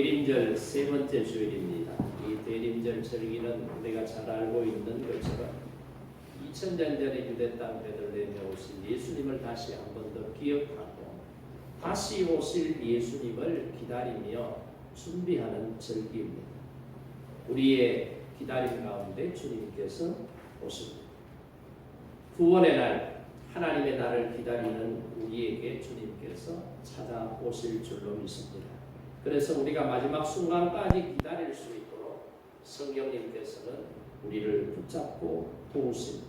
대림절 세 번째 주일입니다. 이 대림절 절기는 우리가 잘 알고 있는 것처럼 2000년 전에 유대 땅 베들레헴에 오신 예수님을 다시 한 번 더 기억하고 다시 오실 예수님을 기다리며 준비하는 절기입니다. 우리의 기다림 가운데 주님께서 오십니다. 구원의 날, 하나님의 날을 기다리는 우리에게 주님께서 찾아오실 줄로 믿습니다. 그래서 우리가 마지막 순간까지 기다릴 수 있도록 성령님께서는 우리를 붙잡고 도우십니다.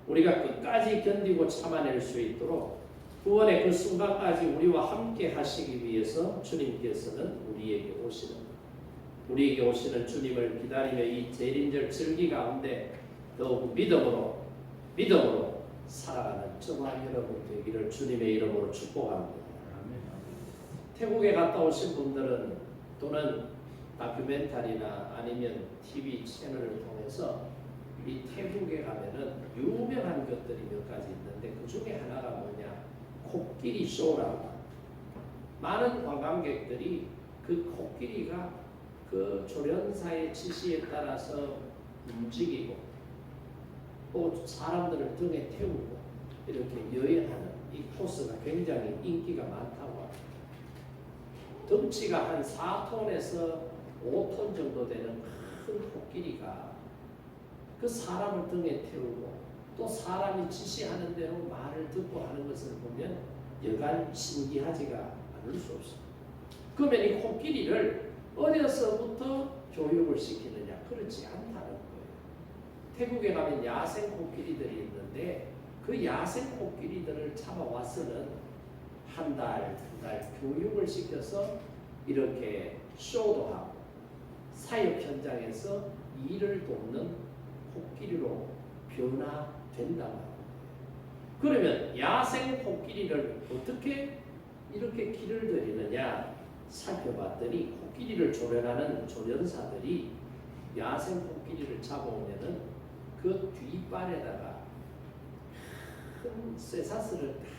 우리가 끝까지 견디고 참아낼 수 있도록 구원의 그 순간까지 우리와 함께 하시기 위해서 주님께서는 우리에게 오시는 주님을 기다리며 이 재림절 절기 가운데 더욱 믿음으로 살아가는 저와 여러분 되기를 주님의 이름으로 축복합니다. 태국에 갔다 오신 분들은 또는 다큐멘터리나 아니면 TV 채널을 통해서 이 태국에 가면은 유명한 것들이 몇 가지 있는데 그 중에 하나가 뭐냐? 코끼리 쇼라고. 많은 관광객들이 그 코끼리가 그 조련사의 지시에 따라서 움직이고 또 사람들을 등에 태우고 이렇게 여행하는 이 코스가 굉장히 인기가 많다고 합니다. 덩치가 한 4톤에서 5톤 정도 되는 큰 코끼리가 그 사람을 등에 태우고 또 사람이 지시하는 대로 말을 듣고 하는 것을 보면 여간 신기하지가 않을 수 없습니다. 그러면 이 코끼리를 어려서부터 교육을 시키느냐? 그렇지 않다는 거예요. 태국에 가면 야생 코끼리들이 있는데 그 야생 코끼리들을 잡아와서는 한 달, 두 달 교육을 시켜서 이렇게 쇼도 하고 사육 현장에서 일을 돕는 코끼리로 변화된다고 합니다. 그러면 야생 코끼리를 어떻게 이렇게 길을 들이느냐 살펴봤더니 코끼리를 조련하는 조련사들이 야생 코끼리를 잡아오면은 그 뒷발에다가 큰 쇠사슬을 딱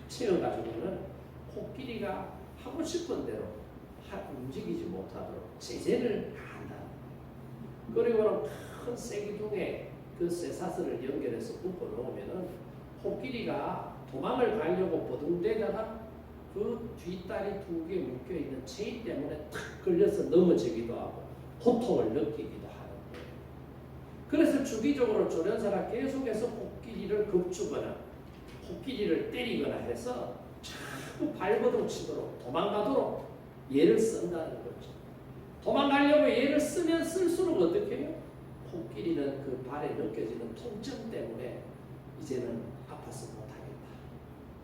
채워가지고는 코끼리가 하고 싶은 대로 움직이지 못하도록 제재를 한다. 그리고는 큰 쐐기둥에 그 쇠사슬을 연결해서 묶어 놓으면은 코끼리가 도망을 가려고 버둥대다가 그 뒷다리 두 개 묶여 있는 체인 때문에 탁 걸려서 넘어지기도 하고 고통을 느끼기도 하는 거예요. 그래서 주기적으로 조련사가 계속해서 코끼리를 겁주거나 코끼리를 때리거나 해서 자꾸 발버둥 치도록 도망가도록 얘를 쓴다는 거죠. 도망가려고 얘를 쓰면 쓸수록 어떻게 해요? 코끼리는 그 발에 느껴지는 통증 때문에 이제는 아파서 못하겠다.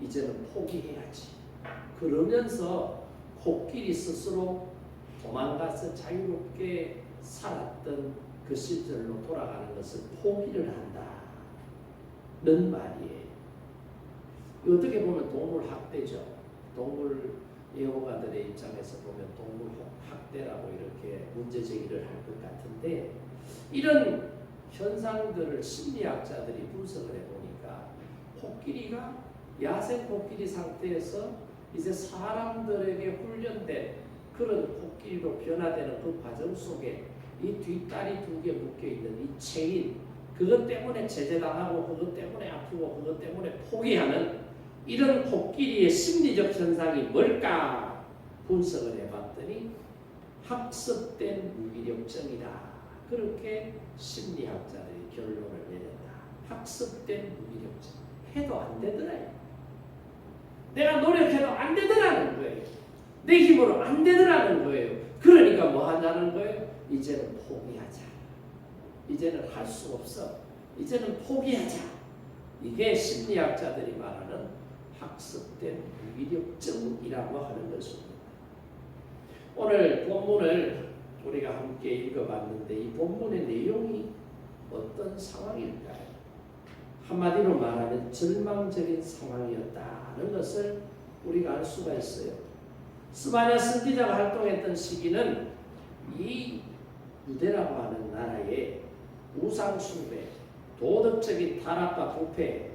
이제는 포기해야지. 그러면서 코끼리 스스로 도망가서 자유롭게 살았던 그 시절로 돌아가는 것을 포기를 한다는 말이에요. 어떻게 보면 동물 학대죠. 동물 애호가들의 입장에서 보면 동물 학대라고 이렇게 문제 제기를 할 것 같은데 이런 현상들을 심리학자들이 분석을 해보니까 코끼리가 야생 코끼리 상태에서 이제 사람들에게 훈련된 그런 코끼리로 변화되는 그 과정 속에 이 뒷다리 두 개 묶여있는 이 체인 그것 때문에 제재당하고 그것 때문에 아프고 그것 때문에 포기하는 이런 코끼리의 심리적 현상이 뭘까 분석을 해봤더니 학습된 무기력증이다. 그렇게 심리학자들이 결론을 내렸다. 학습된 무기력증. 해도 안 되더라요. 내가 노력해도 안 되더라는 거예요. 내 힘으로 안 되더라는 거예요. 그러니까 뭐 하자는 거예요? 이제는 포기하자. 이제는 할 수 없어. 이제는 포기하자. 이게 심리학자들이 말하는 학습된 무기력증이라고 하는 것입니다. 오늘 본문을 우리가 함께 읽어봤는데 이 본문의 내용이 어떤 상황일까요? 한마디로 말하면 절망적인 상황이었다는 것을 우리가 알 수가 있어요. 스바냐 선지자가 활동했던 시기는 이 유대라고 하는 나라의 우상숭배, 도덕적인 타락과 부패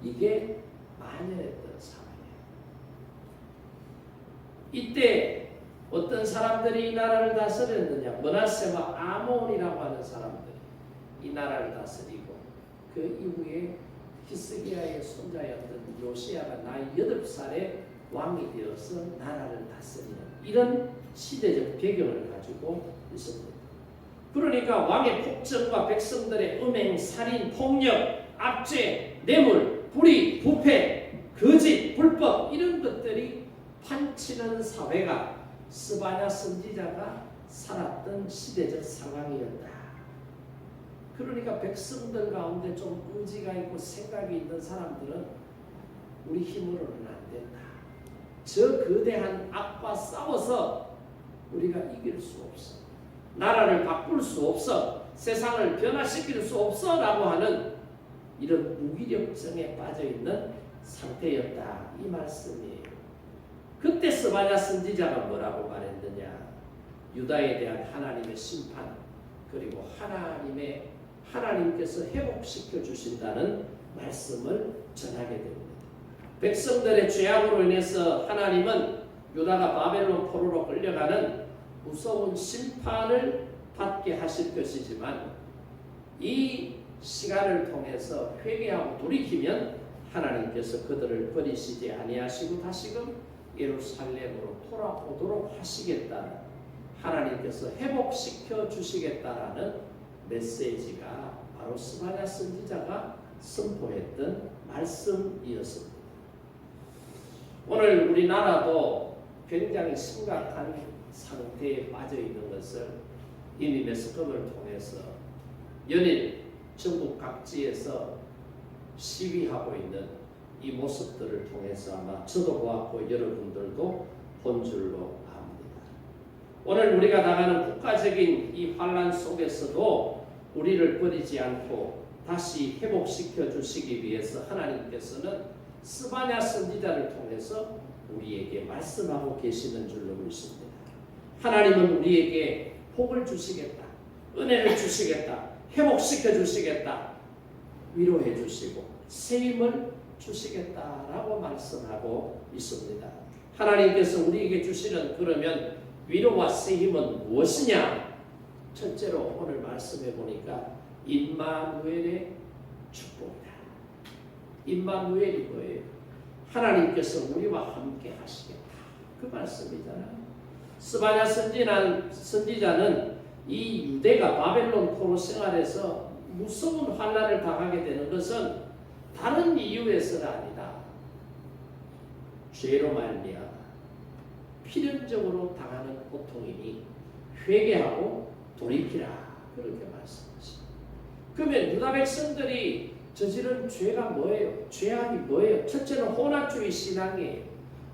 이게 만연했던 상황이에요. 이때 어떤 사람들이 이 나라를 다스렸느냐? 므낫세와 아몬이라고 하는 사람들이 이 나라를 다스리고 그 이후에 히스기야의 손자였던 요시야가 나이 8살에 왕이 되어서 나라를 다스리는 이런 시대적 배경을 가지고 있습니다. 그러니까 왕의 폭정과 백성들의 음행, 살인, 폭력, 압제, 뇌물, 불의, 부패, 거짓, 불법 이런 것들이 판치는 사회가 스바냐 선지자가 살았던 시대적 상황이었다. 그러니까 백성들 가운데 좀 의지가 있고 생각이 있는 사람들은 우리 힘으로는 안 된다. 저 거대한 악과 싸워서 우리가 이길 수 없어. 나라를 바꿀 수 없어. 세상을 변화시킬 수 없어 라고 하는 이런 무기력증에 빠져있는 상태였다. 이 말씀이에요. 그때 스바냐 선지자가 뭐라고 말했느냐. 유다에 대한 하나님의 심판 그리고 하나님께서 회복시켜 주신다는 말씀을 전하게 됩니다. 백성들의 죄악으로 인해서 하나님은 유다가 바벨론 포로로 끌려가는 무서운 심판을 받게 하실 것이지만 이 시간을 통해서 회개하고 돌이키면 하나님께서 그들을 버리시지 아니하시고 다시금 예루살렘으로 돌아오도록 하시겠다는 하나님께서 회복시켜 주시겠다라는 메시지가 바로 스바냐 선지자가 선포했던 말씀이었습니다. 오늘 우리나라도 굉장히 심각한 상태에 빠져 있는 것을 이미 매스컴을 통해서 연일 전국 각지에서 시위하고 있는 이 모습들을 통해서 아마 저도 보았고 여러분들도 본 줄로 압니다. 오늘 우리가 당하는 국가적인 이 환란 속에서도 우리를 버리지 않고 다시 회복시켜 주시기 위해서 하나님께서는 스바냐 선지자를 통해서 우리에게 말씀하고 계시는 줄로 믿습니다. 하나님은 우리에게 복을 주시겠다. 은혜를 주시겠다. 회복시켜 주시겠다. 위로해 주시고 새 힘을 주시겠다라고 말씀하고 있습니다. 하나님께서 우리에게 주시는 그러면 위로와 새 힘은 무엇이냐? 첫째로 오늘 말씀해 보니까 임마누엘의 축복이다. 임마누엘이 뭐예요? 하나님께서 우리와 함께 하시겠다. 그 말씀이잖아요. 스바냐 선지자는 이 유대가 바벨론 포로 생활에서 무서운 환난을 당하게 되는 것은 다른 이유에서가 아니다. 죄로 말미암아 필연적으로 당하는 고통이니 회개하고 돌이키라. 그렇게 말씀하십니다. 그러면 유다 백성들이 저지른 죄가 뭐예요? 죄악이 뭐예요? 첫째는 혼합주의 신앙이에요.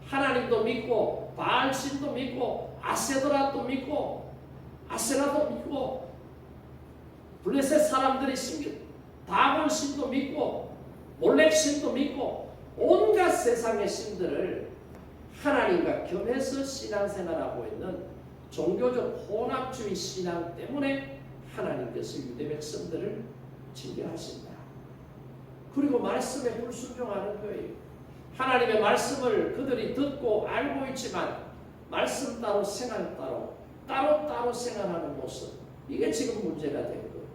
하나님도 믿고 바알신도 믿고 아세라도 믿고 블레셋 사람들이 신경 다곤신도 믿고 몰렉신도 믿고 온갖 세상의 신들을 하나님과 겸해서 신앙생활하고 있는 종교적 혼합주의 신앙 때문에 하나님께서 유대 백성들을 징계하신다. 그리고 말씀에 불순종하는 거예요. 하나님의 말씀을 그들이 듣고 알고 있지만 말씀 따로 생활 따로 생활하는 모습, 이게 지금 문제가 된 거예요.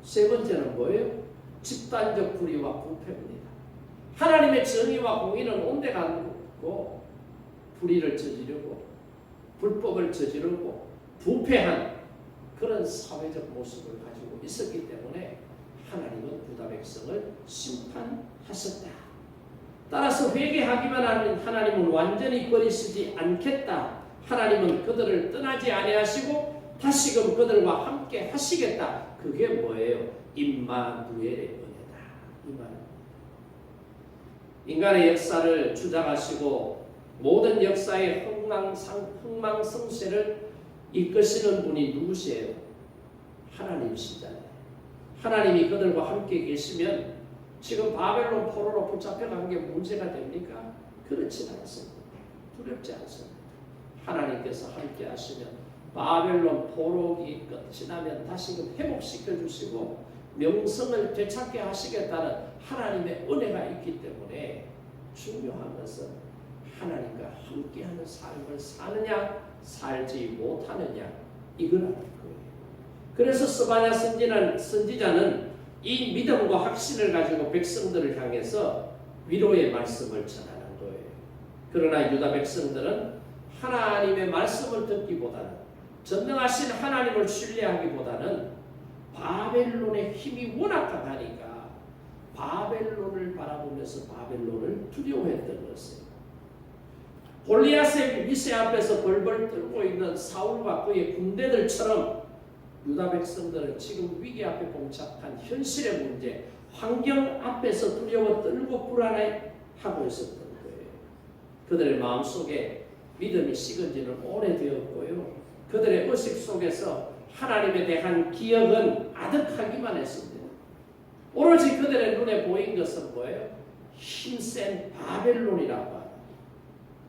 세 번째는 뭐예요? 집단적 불의와 부패입니다. 하나님의 정의와 공의는 온데가 않고 불의를 저지르고 불법을 저지르고 부패한 그런 사회적 모습을 가지고 있었기 때문에 하나님은 유다 백성을 심판하셨다. 따라서 회개하기만 하는 하나님은 완전히 버리시지 않겠다. 하나님은 그들을 떠나지 아니하시고 다시금 그들과 함께 하시겠다. 그게 뭐예요? 임마누엘의 은혜다. 이 말. 인간의 역사를 주장하시고 모든 역사의 흥망성쇠를 이끄시는 분이 누구시에요? 하나님이시잖아요. 하나님이 그들과 함께 계시면 지금 바벨론 포로로 붙잡혀간 게 문제가 됩니까? 그렇지 않습니다. 두렵지 않습니다. 하나님께서 함께 하시면 바벨론 포로기 끝이 나면 다시금 회복시켜 주시고 명성을 되찾게 하시겠다는 하나님의 은혜가 있기 때문에 중요한 것은 하나님과 함께 있게 하는 삶을 사느냐 살지 못하느냐 이걸 아는 거예요. 그래서 스바냐 선지자는 이 믿음과 확신을 가지고 백성들을 향해서 위로의 말씀을 전하는 거예요. 그러나 유다 백성들은 하나님의 말씀을 듣기보다는 전능하신 하나님을 신뢰하기보다는 바벨론의 힘이 워낙 강하니까 바벨론을 바라보면서 바벨론을 두려워했던 것이에요. 골리앗의 미세 앞에서 벌벌 떨고 있는 사울과 그의 군대들처럼 유다 백성들은 지금 위기 앞에 봉착한 현실의 문제, 환경 앞에서 두려워 떨고 불안해하고 있었던 거예요. 그들의 마음속에 믿음이 식은 지는 오래되었고요. 그들의 의식 속에서 하나님에 대한 기억은 아득하기만 했습니다. 오로지 그들의 눈에 보인 것은 뭐예요? 힘센 바벨론이라고 합니다.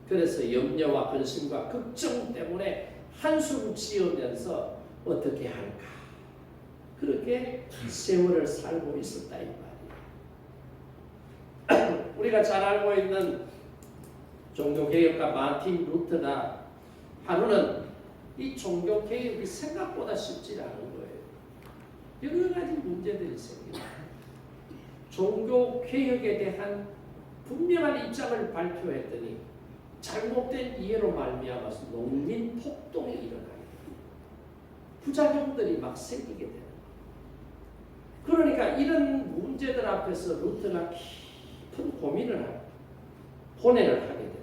그래서 염려와 근심과 걱정 때문에 한숨 지으면서 어떻게 할까? 그렇게 세월을 살고 있었다 이 말이에요. 우리가 잘 알고 있는 종교개혁가 마틴 루터가 하루는 이 종교개혁이 생각보다 쉽지 않은 거예요. 여러 가지 문제들이 생깁니다. 종교개혁에 대한 분명한 입장을 발표했더니 잘못된 이해로 말미암아서 농민 폭동이 일어나게 됩니다. 부작용들이 막 생기게 되는 거예요. 그러니까 이런 문제들 앞에서 루터가 깊은 고민을 하고 고뇌를 하게 됩니다.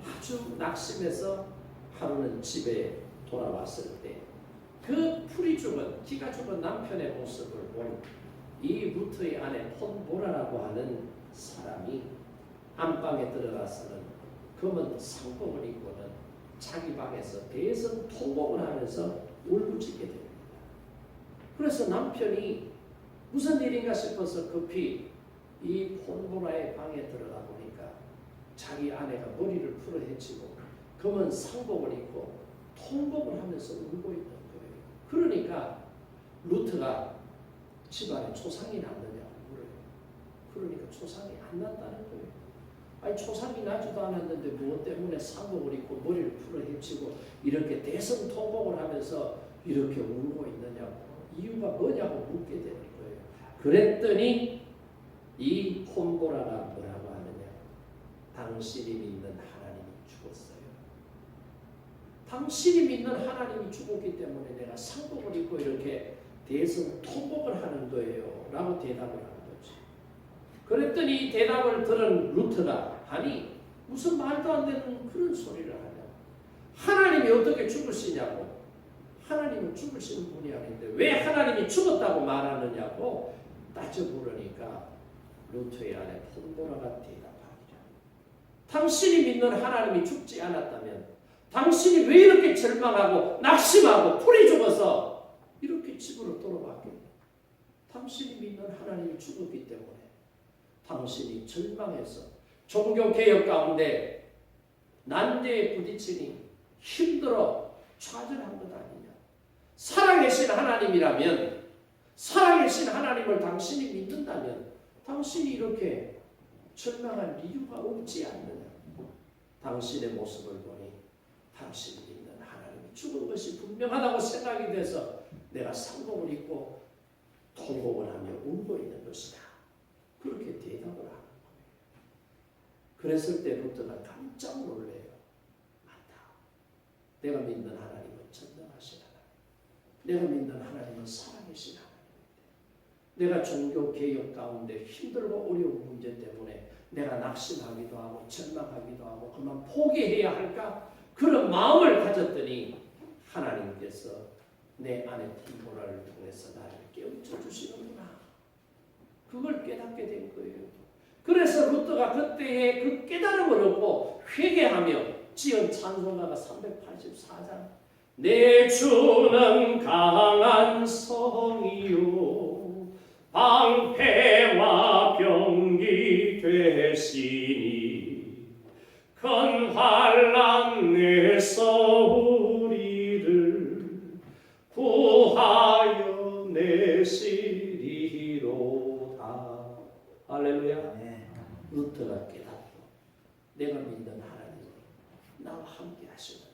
아주 낙심해서 하루는 집에 돌아왔을 때 그 풀이 죽은 기가 죽은 남편의 모습을 본 이 루터의 아내 폰보라라고 하는 사람이 안방에 들어가서는 검은 상복을 입고는 자기 방에서 대성 통곡을 하면서 울부짖게 됩니다. 그래서 남편이 무슨 일인가 싶어서 급히 이 폰보라의 방에 들어가 보니까 자기 아내가 머리를 풀어 헤치고 검은 상복을 입고 통곡을 하면서 울고 있는 거예요. 그러니까 루터가 집안에 초상이 났느냐고 물어요. 그러니까 초상이 안 났다는 거예요. 아니 초상이 나지도 않았는데 무엇 때문에 상복을 입고 머리를 풀어 헤치고 이렇게 대성통곡을 하면서 이렇게 울고 있느냐고 이유가 뭐냐고 묻게 되는 거예요. 그랬더니 이 폰보라가 뭐라고 하느냐? 당신이 믿는 하나님이 죽었어요. 당신이 믿는 하나님이 죽었기 때문에 내가 상복을 입고 이렇게 대성통곡을 하는 거예요 라고 대답을 하는 거죠. 그랬더니 이 대답을 들은 루터가 아니 무슨 말도 안 되는 그런 소리를 하냐. 하나님이 어떻게 죽으시냐고. 하나님은 죽으시는 분이 아닌데 왜 하나님이 죽었다고 말하느냐고 따져 물으니까 루터의 아내 폰보라가 대답하기를 당신이 믿는 하나님이 죽지 않았다면 당신이 왜 이렇게 절망하고 낙심하고 풀이 죽어서 이렇게 집으로 돌아왔겠냐. 당신이 믿는 하나님이 죽었기 때문에 당신이 절망해서 종교개혁 가운데 난제에 부딪히니 힘들어 좌절한 것 아니냐. 살아계신 하나님이라면 살아계신 하나님을 당신이 믿는다면 당신이 이렇게 절망할 이유가 없지 않느냐. 당신의 모습을 보니 당신이 믿는 하나님이 죽은 것이 분명하다고 생각이 돼서 내가 상복을 입고 통곡을 하며 울고 있는 것이다. 그렇게 대답을 하는 거예요. 그랬을 때 루터가 깜짝 놀래요. 맞다. 내가 믿는 하나님은 전능하신 하나님. 내가 믿는 하나님은 살아계신 하나님인데 내가 종교개혁 가운데 힘들고 어려운 문제 때문에 내가 낙심하기도 하고 절망하기도 하고 그만 포기해야 할까? 그런 마음을 가졌더니 하나님께서 내 안에 폰보라를 통해서 나를 깨우쳐 주시는구나. 그걸 깨닫게 된 거예요. 그래서 루터가 그때의 그 깨달음을 얻고 회개하며 지은 찬송가가 384장 내 주는 강한 성이요 방패와 병기 되시니 큰 환난 내서 우리를 구하여 내시리로다. 할렐루야. 루터가 깨닫고 내가 믿는 하나님이 함께 하시는데,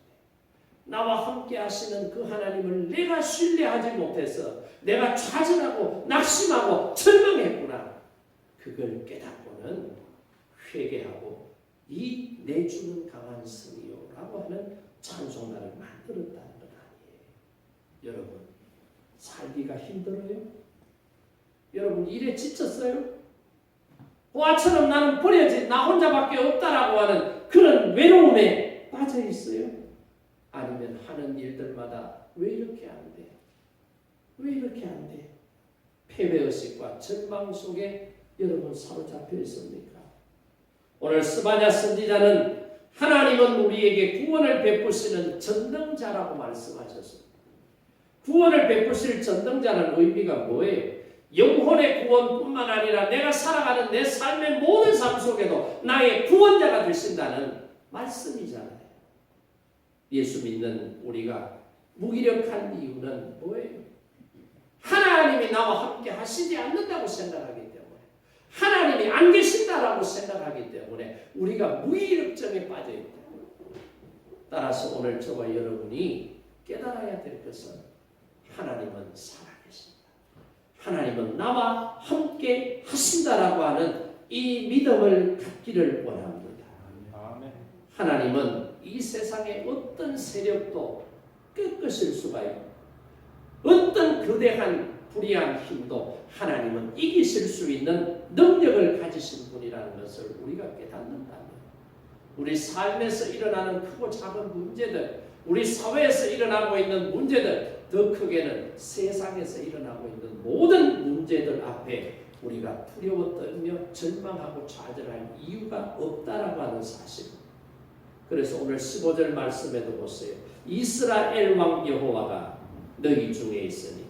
나와 함께 하시는 그 하나님을 내가 신뢰하지 못해서 내가 좌절하고 낙심하고 절망했구나. 그걸 깨닫고는 회개하고 이 내 주는 강한 성이요라고 하는 찬송가를 만들었다는 것 아니에요. 여러분, 살기가 힘들어요? 여러분, 일에 지쳤어요? 호아처럼 나는 버려진 나 혼자밖에 없다라고 하는 그런 외로움에 빠져 있어요? 아니면 하는 일들마다 왜 이렇게 안 돼? 왜 이렇게 안 돼? 패배의식과 절망 속에 여러분 사로잡혀 있습니까? 오늘 스바냐 선지자는 하나님은 우리에게 구원을 베푸시는 전능자라고 말씀하셨습니다. 구원을 베푸실 전능자는 의미가 뭐예요? 영혼의 구원뿐만 아니라 내가 살아가는 내 삶의 모든 삶 속에도 나의 구원자가 되신다는 말씀이잖아요. 예수 믿는 우리가 무기력한 이유는 뭐예요? 하나님이 나와 함께 하시지 않는다고 생각하기 때문에, 하나님이 안 계신다라고 생각하기 때문에 우리가 무기력증에 빠져 있다. 따라서 오늘 저와 여러분이 깨달아야 될 것은 하나님은 살아계신다. 하나님은 나와 함께 하신다라고 하는 이 믿음을 갖기를 원합니다. 하나님은 이 세상의 어떤 세력도 꺾으실 수가 있고 어떤 거대한 불의한 힘도 하나님은 이기실 수 있는 능력을 가지신 분이라는 것을 우리가 깨닫는다면, 우리 삶에서 일어나는 크고 작은 문제들, 우리 사회에서 일어나고 있는 문제들, 더 크게는 세상에서 일어나고 있는 모든 문제들 앞에 우리가 두려워 떨며 절망하고 좌절할 이유가 없다라고 하는 사실입니다. 그래서 오늘 15절 말씀에도 보세요. 이스라엘 왕 여호와가 너희 중에 있으니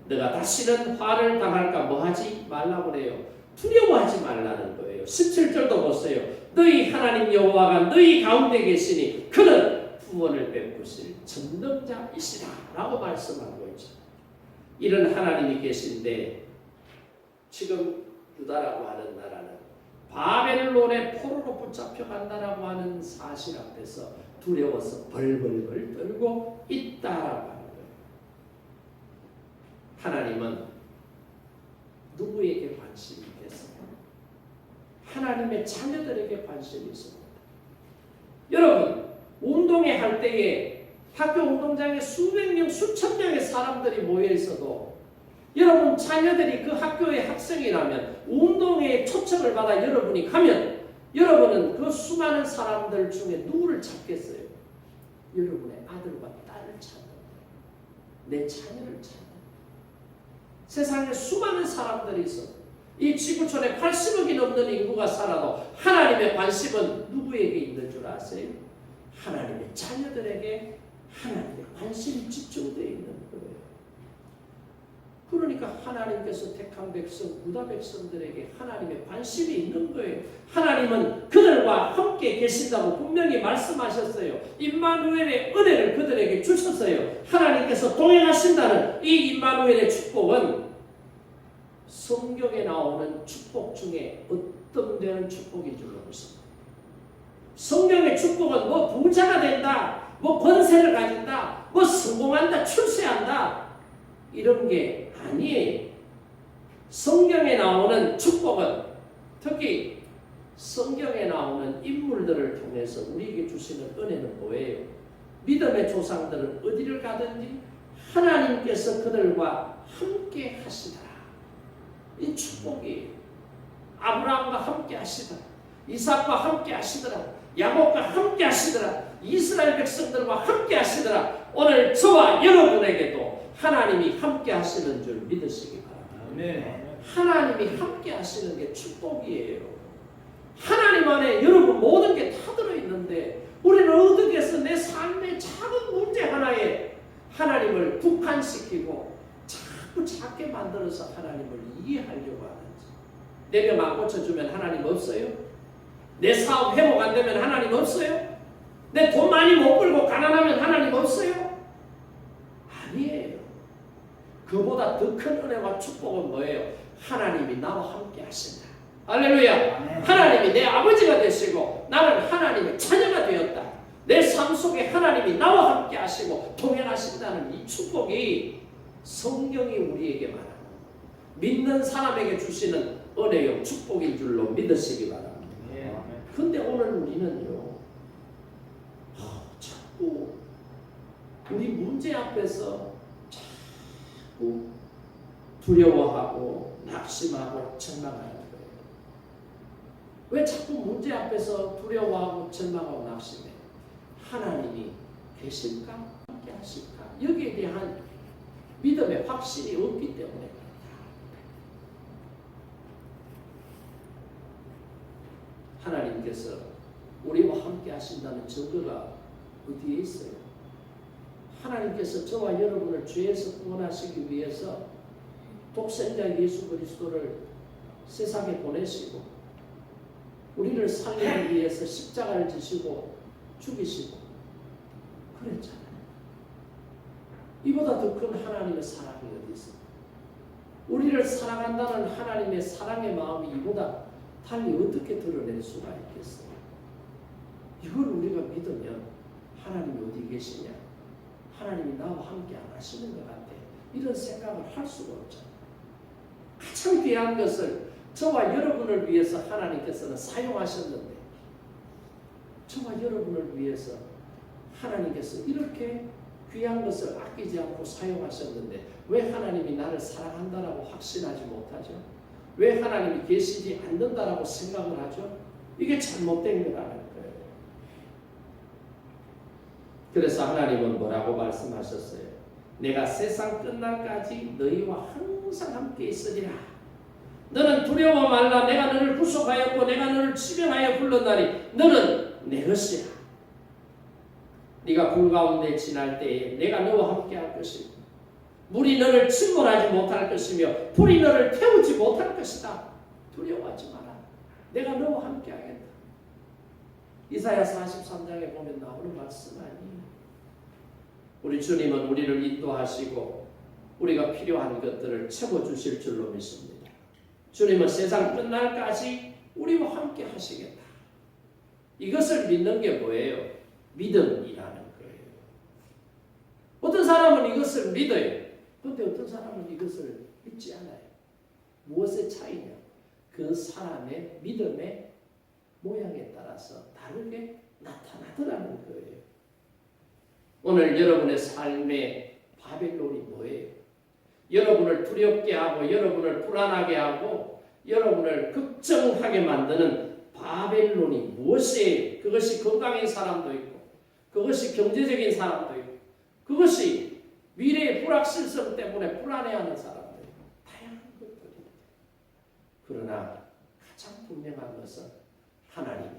너가 다시는 화를 당할까 뭐하지 말라고 그래요. 두려워하지 말라는 거예요. 17절도 보세요. 너희 하나님 여호와가 너희 가운데 계시니 그는 구원을 베푸실 전능자이시다 라고 말씀하고 있죠. 이런 하나님이 계신데 지금 유다라고 하는 나라는 바벨론의 포로로 붙잡혀간다라고 하는 사실 앞에서 두려워서 벌벌벌 떨고 있다라고 하는 거예요. 하나님은 누구에게 관심이 있겠어요? 하나님의 자녀들에게 관심이 있습니다. 여러분, 운동회 할 때에 학교 운동장에 수백 명, 수천 명의 사람들이 모여 있어도 여러분 자녀들이 그 학교의 학생이라면 운동회에 초청을 받아 여러분이 가면 여러분은 그 수많은 사람들 중에 누구를 찾겠어요? 여러분의 아들과 딸을 찾는 거예요. 내 자녀를 찾는 거예요. 세상에 수많은 사람들이 있어. 이 지구촌에 80억이 넘는 인구가 살아도 하나님의 관심은 누구에게 있는 줄 아세요? 하나님의 자녀들에게 하나님의 관심이 집중되어 있는 거예요. 그러니까 하나님께서 택한 백성, 유다 백성들에게 하나님의 관심이 있는 거예요. 하나님은 그들과 함께 계신다고 분명히 말씀하셨어요. 임마누엘의 은혜를 그들에게 주셨어요. 하나님께서 동행하신다는 이 임마누엘의 축복은 성경에 나오는 축복 중에 어떤 데는 축복인 줄로 믿습니다. 성경의 축복은 뭐 부자가 된다, 뭐 권세를 가진다, 뭐 성공한다, 출세한다 이런 게 아니에요. 성경에 나오는 축복은 특히 성경에 나오는 인물들을 통해서 우리에게 주시는 은혜는 뭐예요? 믿음의 조상들은 어디를 가든지 하나님께서 그들과 함께 하시더라. 이 축복이에요. 아브라함과 함께 하시더라. 이삭과 함께 하시더라. 야곱과 함께 하시더라. 이스라엘 백성들과 함께 하시더라. 오늘 저와 여러분에게도 하나님이 함께 하시는 줄 믿으시기 바랍니다. 네. 하나님이 함께 하시는 게 축복이에요. 하나님 안에 여러분 모든 게 다 들어있는데 우리는 어떻게 해서 내 삶의 작은 문제 하나에 하나님을 국한시키고 자꾸 작게 만들어서 하나님을 이해하려고 하는지. 내 병 안 고쳐주면 하나님 없어요? 내 사업 회복 안 되면 하나님 없어요? 내 돈 많이 못 벌고 가난하면 하나님 없어요? 아니에요. 그보다 더 큰 은혜와 축복은 뭐예요? 하나님이 나와 함께 하신다. 할렐루야. 하나님이 내 아버지가 되시고 나는 하나님의 자녀가 되었다. 내 삶 속에 하나님이 나와 함께 하시고 동행하신다는 이 축복이 성경이 우리에게 말하는 믿는 사람에게 주시는 은혜요 축복인 줄로 믿으시기 바랍니다. 그런데 오늘 우리는요 자꾸 우리 문제 앞에서 자꾸 두려워하고 낙심하고 절망하는 거예요. 왜 자꾸 문제 앞에서 두려워하고 절망하고 낙심해? 하나님이 계실까? 함께 하실까? 여기에 대한 믿음의 확신이 없기 때문에 하나님께서 우리와 함께 하신다는 증거가 어디에 있어요? 하나님께서 저와 여러분을 죄에서 구원하시기 위해서 독생자 예수 그리스도를 세상에 보내시고 우리를 살리기 위해서 십자가를 지시고 죽이시고 그랬잖아요. 이보다 더 큰 하나님의 사랑이 어디 있습니까? 우리를 사랑한다는 하나님의 사랑의 마음이 이보다 달리 어떻게 드러낼 수가 있겠어요? 이걸 우리가 믿으면 하나님이 어디 계시냐? 하나님이 나와 함께 안 하시는 것 같아. 이런 생각을 할 수가 없잖아요. 가장 귀한 것을 저와 여러분을 위해서 하나님께서는 사용하셨는데 저와 여러분을 위해서 하나님께서 이렇게 귀한 것을 아끼지 않고 사용하셨는데 왜 하나님이 나를 사랑한다라고 확신하지 못하죠? 왜 하나님이 계시지 않는다라고 생각을 하죠? 이게 잘못된 거라는 거예요. 그래서 하나님은 뭐라고 말씀하셨어요? 내가 세상 끝날까지 너희와 항상 함께 있으리라. 너는 두려워 말라. 내가 너를 구속하였고 내가 너를 치명하여 불렀나니 너는 내 것이라. 네가 불 가운데 지날 때에 내가 너와 함께 할 것이고 물이 너를 침몰하지 못할 것이며 불이 너를 태우지 못할 것이다. 두려워하지 마라. 내가 너와 함께 하겠다. 이사야 43장에 보면 나오는 말씀 아니에요. 우리 주님은 우리를 인도하시고 우리가 필요한 것들을 채워주실 줄로 믿습니다. 주님은 세상 끝날까지 우리와 함께 하시겠다. 이것을 믿는 게 뭐예요? 믿음이라는 거예요. 어떤 사람은 이것을 믿어요. 그런데 어떤 사람은 이것을 믿지 않아요. 무엇의 차이냐? 그 사람의 믿음의 모양에 따라서 다르게 나타나더라는 거예요. 오늘 여러분의 삶의 바벨론이 뭐예요? 여러분을 두렵게 하고 여러분을 불안하게 하고 여러분을 걱정하게 만드는 바벨론이 무엇이에요? 그것이 건강인 사람도 있고 그것이 경제적인 사람도 있고 그것이 미래의 불확실성 때문에 불안해하는 사람도 있고 다양한 것들입니다. 그러나 가장 분명한 것은 하나님이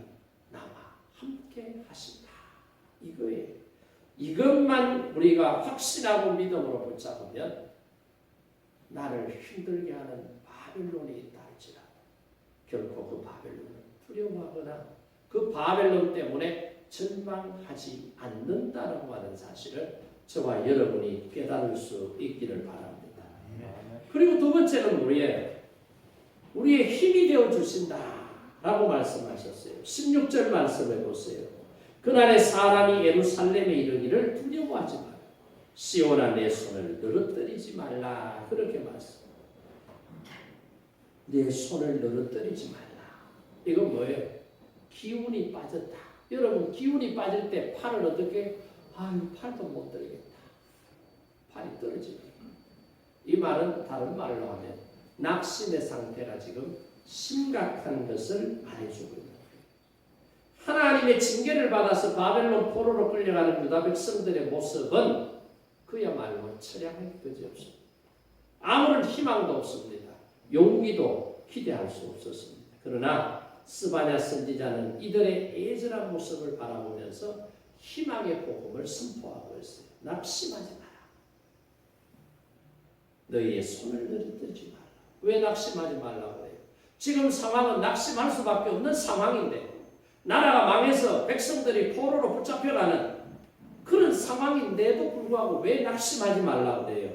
나와 함께 하신다. 이거예요. 이것만 우리가 확신하고 믿음으로 붙잡으면 나를 힘들게 하는 바벨론이 있다 할지라도 결코 그 바벨론을 두려워하거나 그 바벨론 때문에 절망하지 않는다라고 하는 사실을 저와 여러분이 깨달을 수 있기를 바랍니다. 그리고 두 번째는 우리의 힘이 되어 주신다라고 말씀하셨어요. 16절 말씀해 보세요. 그날에 사람이 예루살렘에 이르기를 두려워하지 마라. 시온아 내 손을 늘어뜨리지 말라. 그렇게 말씀. 내 손을 늘어뜨리지 말라. 이건 뭐예요? 기운이 빠졌다. 여러분 기운이 빠질 때 팔을 어떻게? 팔도 못 들겠다. 팔이 떨어지네. 이 말은 다른 말로 하면 낙심의 상태가 지금 심각한 것을 말해주고 있는 거예요. 하나님의 징계를 받아서 바벨론 포로로 끌려가는 유다 백성들의 모습은 그야말로 처량한 것이 없습니다. 아무런 희망도 없습니다. 용기도 기대할 수 없었습니다. 그러나 스바냐 선지자는 이들의 애절한 모습을 바라보면서 희망의 복음을 선포하고 있어요. 낙심하지 마라. 너희의 손을 늘어뜨리지 마라. 왜 낙심하지 말라고 해요? 지금 상황은 낙심할 수밖에 없는 상황인데 나라가 망해서 백성들이 포로로 붙잡혀가는 그런 상황인데도 불구하고 왜 낙심하지 말라고 해요?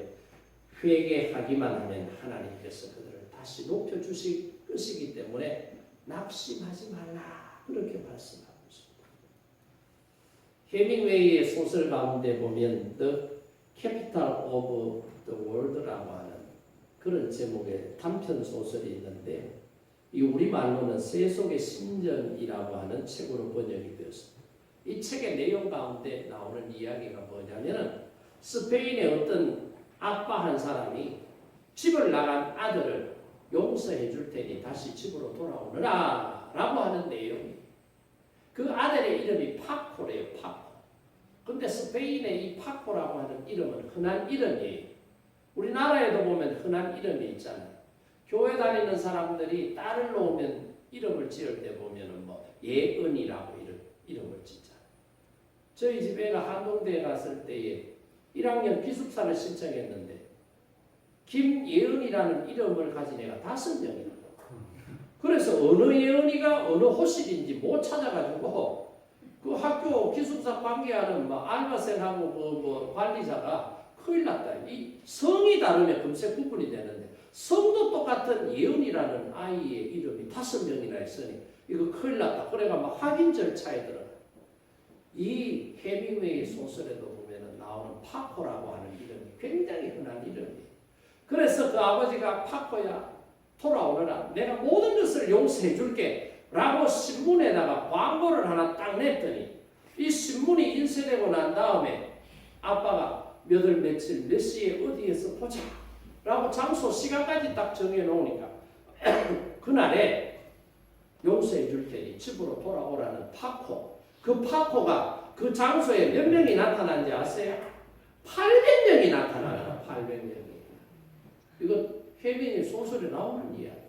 회개하기만 하면 하나님께서 그들을 다시 높여주실 것이기 때문에 낙심하지 말라. 그렇게 말씀하고 있습니다. 해밍웨이의 소설 가운데 보면 The Capital of the World라고 하는 그런 제목의 단편 소설이 있는데 이 우리말로는 세속의 신전이라고 하는 책으로 번역이 되었습니다. 이 책의 내용 가운데 나오는 이야기가 뭐냐면은 스페인의 어떤 아빠 한 사람이 집을 나간 아들을 용서해 줄 테니 다시 집으로 돌아오너라 라고 하는 내용이 그 아들의 이름이 파코래요. 파코. 근데 스페인의 이 파코라고 하는 이름은 흔한 이름이에요. 우리나라에도 보면 흔한 이름이 있잖아요. 교회 다니는 사람들이 딸을 놓으면 이름을 지을 때 보면은 뭐 예은이라고 이름을 짓잖아요. 저희 집 애가 한동대에 갔을 때에 1학년 기숙사를 신청했는데 김예은이라는 이름을 가진 애가 5명이나. 그래서 어느 예은이가 어느 호실인지 못 찾아가지고 그 학교 기숙사 관계하는 뭐 알바생하고 뭐 관리자가 큰일 났다. 이 성이 다르면 금세 구분이 되는데 성도 똑같은 예은이라는 아이의 이름이 5명이나 있으니 이거 큰일 났다. 그래가 막 확인 절차에 들어가. 이 해밍웨이 소설에도 보면은 나오는 파코라고 하는 이름이 굉장히 흔한 이름이에요. 그래서 그 아버지가 파코야 돌아오너라. 내가 모든 것을 용서해 줄게 라고 신문에다가 광고를 하나 딱 냈더니 이 신문이 인쇄되고 난 다음에 아빠가 몇 월 며칠 몇 시에 어디에서 보자 라고 장소 시간까지 딱 정해 놓으니까 그날에 용서해 줄 테니 집으로 돌아오라는 파코. 그 파코가 그 장소에 몇 명이 나타난지 아세요? 800명이 나타나요. 800명이. 이거 해밍의 소설에 나오는 이야기.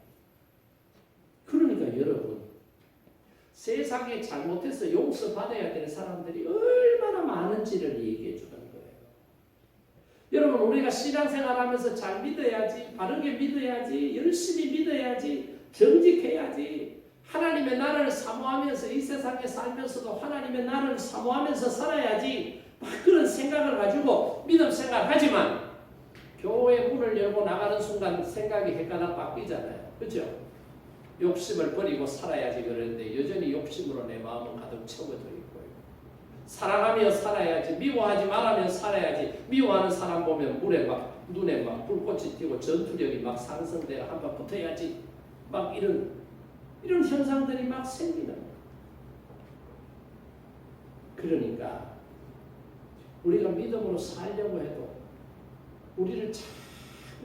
그러니까 여러분 세상에 잘못해서 용서받아야 될 사람들이 얼마나 많은지를 얘기해 주는 거예요. 여러분 우리가 신앙생활하면서 잘 믿어야지, 바르게 믿어야지, 열심히 믿어야지, 정직해야지, 하나님의 나라를 사모하면서 이 세상에 살면서도 하나님의 나라를 사모하면서 살아야지 막 그런 생각을 가지고 믿음 생활하지만 교회 문을 열고 나가는 순간 생각이 헷갈려 바뀌잖아요. 그렇죠? 욕심을 버리고 살아야지 그러는데 여전히 욕심으로 내 마음은 가득 채워져 있고요. 사랑하며 살아야지, 미워하지 말라며 살아야지. 미워하는 사람 보면 눈에 막 불꽃이 튀고 전투력이 막 상승되어 한번 붙어야지. 막 이런 현상들이 막 생기는 거예요. 그러니까 우리가 믿음으로 살려고 해도 우리를 자꾸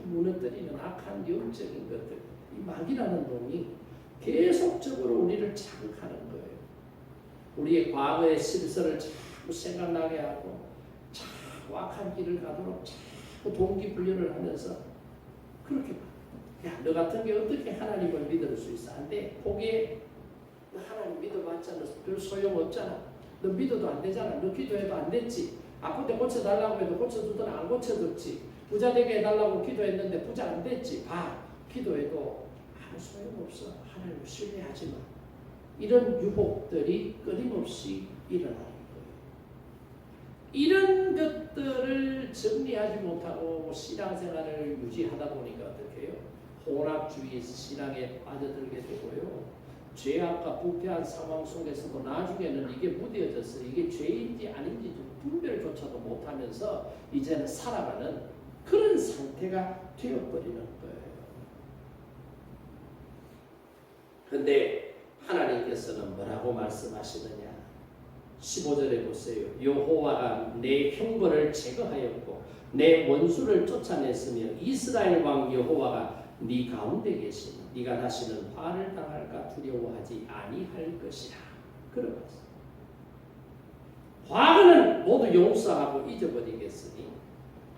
무너뜨리는 악한 영적인 것들, 이 마귀라는 놈이 계속적으로 우리를 자극하는 거예요. 우리의 과거의 실수를 자꾸 생각나게 하고 자꾸 악한 길을 가도록 자꾸 동기부여를 하면서 그렇게 야, 너 같은 게 어떻게 하나님을 믿을 수 있어? 안 돼. 포기해. 너 하나님 믿어봤잖아. 별 소용없잖아. 너 믿어도 안 되잖아. 너 기도해도 안 됐지. 아플 때 고쳐달라고 해도 고쳐주더니 안 고쳐줬지. 부자 되게 해달라고 기도했는데 부자 안 됐지. 봐. 기도해도 아무 소용없어. 하나님을 신뢰하지 마. 이런 유혹들이 끊임없이 일어나는 거예요. 이런 것들을 정리하지 못하고 신앙생활을 유지하다 보니까 어떻게 해요? 혼합주의 신앙에 빠져들게 되고요. 죄악과 부패한 상황 속에서도 나중에는 이게 무뎌져서 이게 죄인지 아닌지 분별조차도 못하면서 이제는 살아가는 그런 상태가 되어버리는 거예요. 그런데 하나님께서는 뭐라고 말씀하시느냐? 15절에 보세요. 여호와가 내 형벌을 제거하였고 내 원수를 쫓아냈으며 이스라엘 왕 여호와가 네 가운데 계시니 네가 다시는 화를 당할까 두려워하지 아니할 것이라. 그러면서 과거는 모두 용서하고 잊어버리겠으니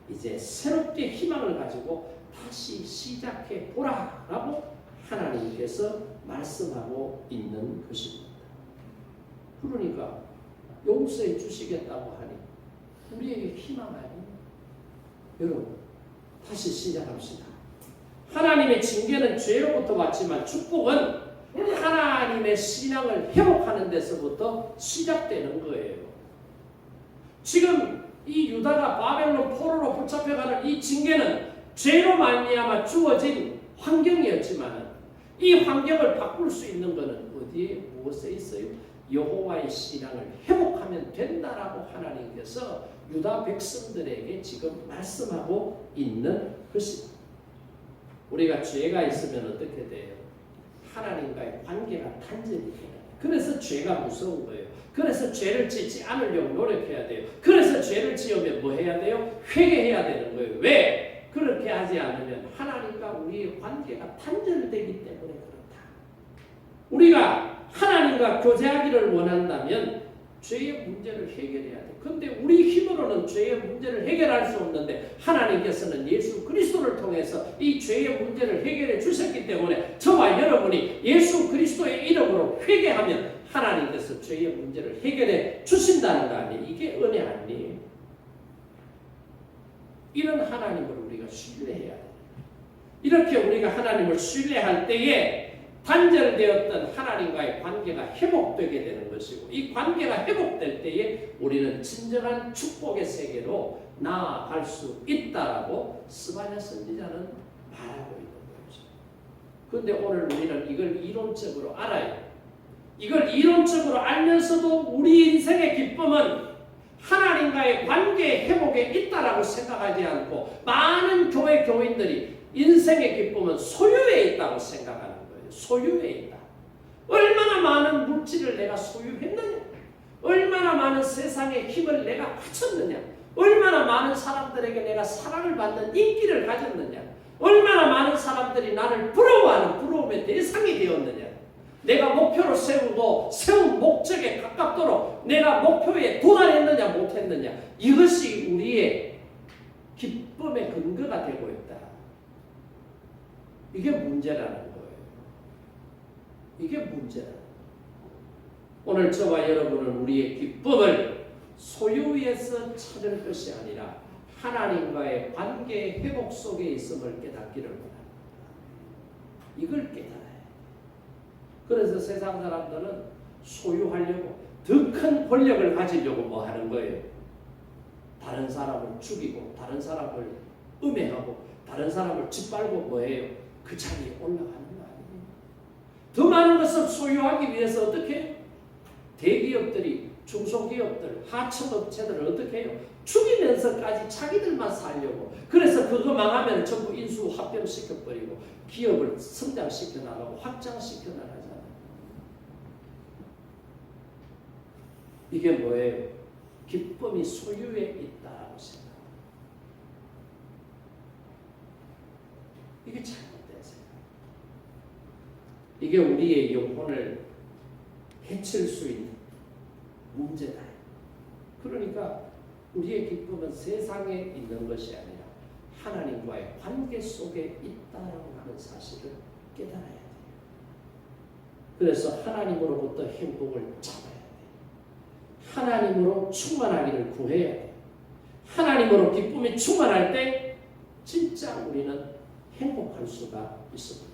이제 새롭게 희망을 가지고 다시 시작해 보라라고 하나님께서 말씀하고 있는 것입니다. 그러니까 용서해 주시겠다고 하니 우리에게 희망 아니에요? 여러분 다시 시작합시다. 하나님의 징계는 죄로부터 왔지만 축복은 하나님의 신앙을 회복하는 데서부터 시작되는 거예요. 지금 이 유다가 바벨론 포로로 붙잡혀가는 이 징계는 죄로 말미암아 주어진 환경이었지만 이 환경을 바꿀 수 있는 것은 어디에 무엇에 있어요? 여호와의 신앙을 회복하면 된다라고 하나님께서 유다 백성들에게 지금 말씀하고 있는 것입니다. 우리가 죄가 있으면 어떻게 돼요? 하나님과의 관계가 단절이 돼요. 그래서 죄가 무서운 거예요. 그래서 죄를 짓지 않으려고 노력해야 돼요. 그래서 죄를 지으면 뭐 해야 돼요? 회개해야 되는 거예요. 왜? 그렇게 하지 않으면 하나님과 우리의 관계가 단절되기 때문에 그렇다. 우리가 하나님과 교제하기를 원한다면 죄의 문제를 해결해야 돼. 근데 우리 힘으로는 죄의 문제를 해결할 수 없는데 하나님께서는 예수 그리스도를 통해서 이 죄의 문제를 해결해 주셨기 때문에 저와 여러분이 예수 그리스도의 이름으로 회개하면 하나님께서 죄의 문제를 해결해 주신다는 거 아니에요. 이게 은혜 아니에요. 이런 하나님을 우리가 신뢰해야 돼요. 이렇게 우리가 하나님을 신뢰할 때에 단절되었던 하나님과의 관계가 회복되게 되는 것이고 이 관계가 회복될 때에 우리는 진정한 축복의 세계로 나아갈 수 있다라고 스바냐 선지자는 말하고 있는 거죠. 그런데 오늘 우리는 이걸 이론적으로 알아요. 이걸 이론적으로 알면서도 우리 인생의 기쁨은 하나님과의 관계 회복에 있다라고 생각하지 않고 많은 교인들이 인생의 기쁨은 소유에 있다고 생각하는 거예요. 소유에 있다. 얼마나 많은 물질을 내가 소유했느냐? 얼마나 많은 세상의 힘을 내가 바쳤느냐? 얼마나 많은 사람들에게 내가 사랑을 받는 인기를 가졌느냐? 얼마나 많은 사람들이 나를 부러워하는 부러움의 대상이 되었느냐? 내가 목표로 세우고 세운 목적에 가깝도록 내가 목표에 도달했느냐 못했느냐? 이것이 우리의 기쁨의 근거가 되고 있다. 이게 문제라는 거예요. 이게 문제라는 거예요. 오늘 저와 여러분은 우리의 기쁨을 소유에서 찾을 것이 아니라 하나님과의 관계 회복 속에 있음을 깨닫기를 원합니다. 이걸 깨달아요. 그래서 세상 사람들은 소유하려고 더 큰 권력을 가지려고 뭐 하는 거예요? 다른 사람을 죽이고 다른 사람을 음해하고 다른 사람을 짓밟고 뭐해요? 그 자리에 올라가는 거 아니에요? 더 많은 것을 소유하기 위해서 어떻게 해요? 대기업들이 중소기업들, 하청업체들을 어떻게 해요? 죽이면서까지 자기들만 살려고. 그래서 그거 망하면 전부 인수 합병시켜버리고 기업을 성장시켜 나가고 확장시켜 나가잖아요. 이게 뭐예요? 기쁨이 소유에 있다라고 생각합니다. 이게 잘못된 생각. 이게 우리의 영혼을 해칠 수 있는 문제다. 그러니까 우리의 기쁨은 세상에 있는 것이 아니라 하나님과의 관계 속에 있다라고 하는 사실을 깨달아야 돼요. 그래서 하나님으로부터 행복을 잡아야 돼요. 하나님으로 충만하기를 구해야 돼요. 하나님으로 기쁨이 충만할 때 진짜 우리는 행복할 수가 있습니다.